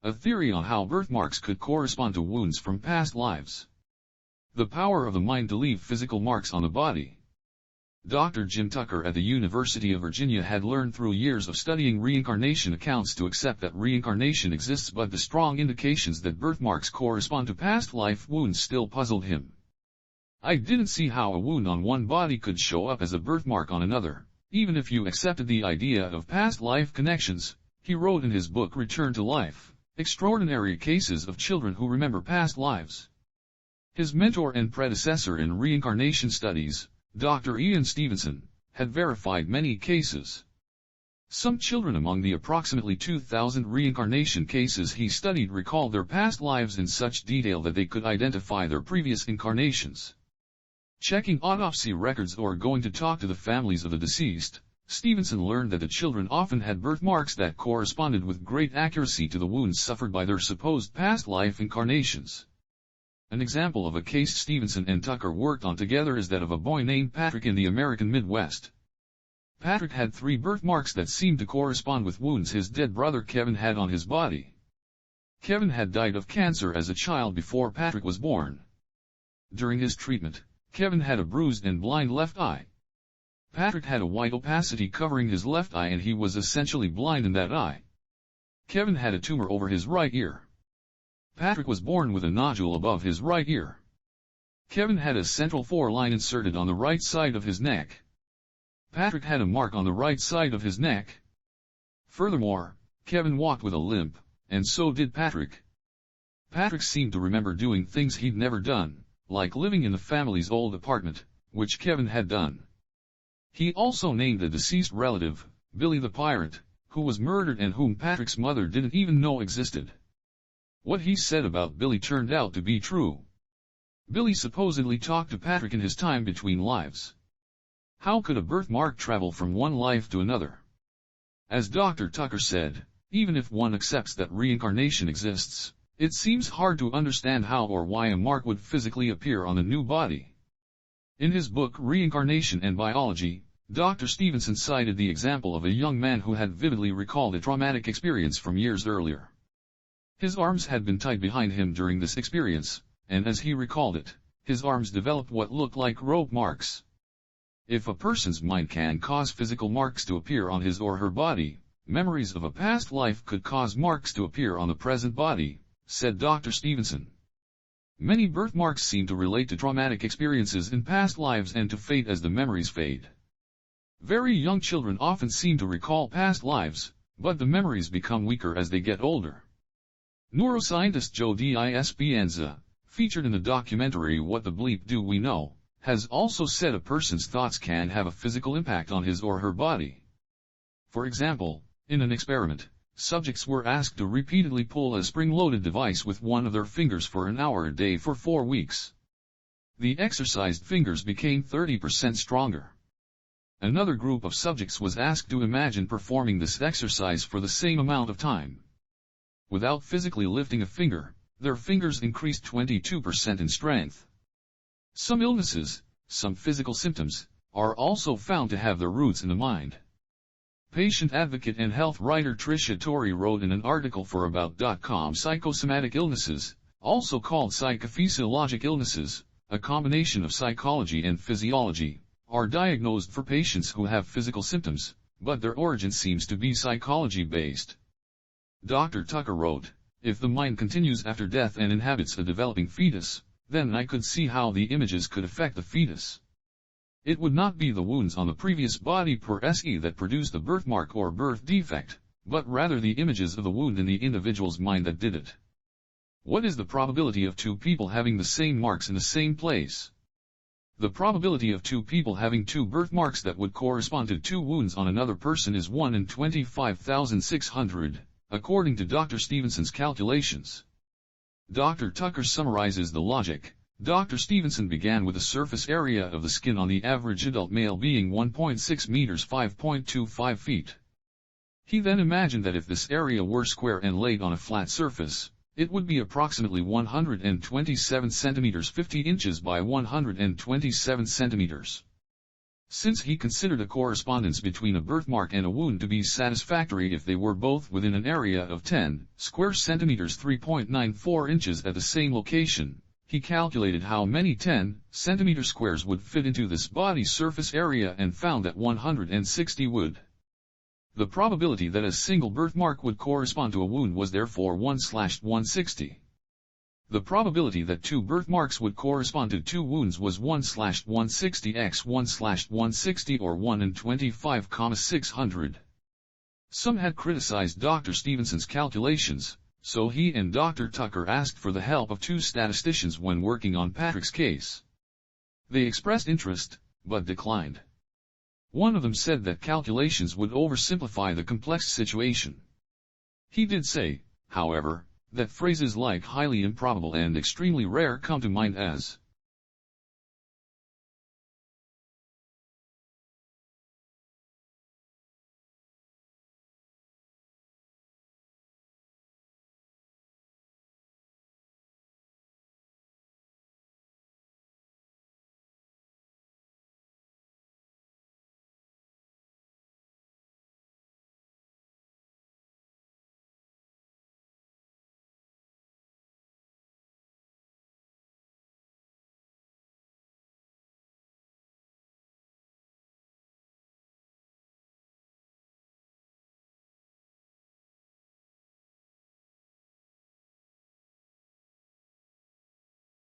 a theory on how birthmarks could correspond to wounds from past lives. The power of the mind to leave physical marks on the body. Dr. Jim Tucker at the University of Virginia had learned through years of studying reincarnation accounts to accept that reincarnation exists, but the strong indications that birthmarks correspond to past life wounds still puzzled him. "I didn't see how a wound on one body could show up as a birthmark on another, even if you accepted the idea of past life connections," he wrote in his book Return to Life, Extraordinary Cases of Children Who Remember Past Lives. His mentor and predecessor in reincarnation studies, Dr. Ian Stevenson, had verified many cases. Some children among the approximately 2,000 reincarnation cases he studied recalled their past lives in such detail that they could identify their previous incarnations. Checking autopsy records or going to talk to the families of the deceased, Stevenson learned that the children often had birthmarks that corresponded with great accuracy to the wounds suffered by their supposed past life incarnations. An example of a case Stevenson and Tucker worked on together is that of a boy named Patrick in the American Midwest. Patrick had 3 birthmarks that seemed to correspond with wounds his dead brother Kevin had on his body. Kevin had died of cancer as a child before Patrick was born. During his treatment, Kevin had a bruised and blind left eye. Patrick had a white opacity covering his left eye and he was essentially blind in that eye. Kevin had a tumor over his right ear. Patrick was born with a nodule above his right ear. Kevin had a central 4-line inserted on the right side of his neck. Patrick had a mark on the right side of his neck. Furthermore, Kevin walked with a limp, and so did Patrick. Patrick seemed to remember doing things he'd never done, like living in the family's old apartment, which Kevin had done. He also named a deceased relative, Billy the Pirate, who was murdered and whom Patrick's mother didn't even know existed. What he said about Billy turned out to be true. Billy supposedly talked to Patrick in his time between lives. How could a birthmark travel from one life to another? As Dr. Tucker said, even if one accepts that reincarnation exists, it seems hard to understand how or why a mark would physically appear on a new body. In his book Reincarnation and Biology, Dr. Stevenson cited the example of a young man who had vividly recalled a traumatic experience from years earlier. His arms had been tied behind him during this experience, and as he recalled it, his arms developed what looked like rope marks. If a person's mind can cause physical marks to appear on his or her body, memories of a past life could cause marks to appear on the present body, said Dr. Stevenson. Many birthmarks seem to relate to traumatic experiences in past lives and to fade as the memories fade. Very young children often seem to recall past lives, but the memories become weaker as they get older. Neuroscientist Joe Dispenza, featured in the documentary What the Bleep Do We Know, has also said a person's thoughts can have a physical impact on his or her body. For example, in an experiment, subjects were asked to repeatedly pull a spring-loaded device with one of their fingers for an hour a day for 4 weeks. The exercised fingers became 30% stronger. Another group of subjects was asked to imagine performing this exercise for the same amount of time. Without physically lifting a finger, their fingers increased 22% in strength. Some illnesses, some physical symptoms, are also found to have their roots in the mind. Patient advocate and health writer Tricia Torrey wrote in an article for About.com psychosomatic illnesses, also called psychophysiologic illnesses, a combination of psychology and physiology, are diagnosed for patients who have physical symptoms, but their origin seems to be psychology-based. Dr. Tucker wrote, "If the mind continues after death and inhabits a developing fetus, then I could see how the images could affect the fetus. It would not be the wounds on the previous body per se that produce the birthmark or birth defect, but rather the images of the wound in the individual's mind that did it. What is the probability of 2 people having the same marks in the same place? The probability of 2 people having 2 birthmarks that would correspond to 2 wounds on another person is 1 in 25,600, according to Dr. Stevenson's calculations." Dr. Tucker summarizes the logic. Dr. Stevenson began with the surface area of the skin on the average adult male being 1.6 meters 5.25 feet. He then imagined that if this area were square and laid on a flat surface, it would be approximately 127 centimeters 50 inches by 127 centimeters. since he considered a correspondence between a birthmark and a wound to be satisfactory if they were both within an area of 10 square centimeters 3.94 inches at the same location. He calculated how many 10 centimeter squares would fit into this body surface area and found that 160 would. The probability that a single birthmark would correspond to a wound was therefore 1/160. The probability that two birthmarks would correspond to two wounds was 1/160 x 1/160 or 1 in 25,600. Some had criticized Dr. Stevenson's calculations, so he and Dr. Tucker asked for the help of two statisticians when working on Patrick's case. They expressed interest, but declined. One of them said that calculations would oversimplify the complex situation. He did say, however, that phrases like highly improbable and extremely rare come to mind as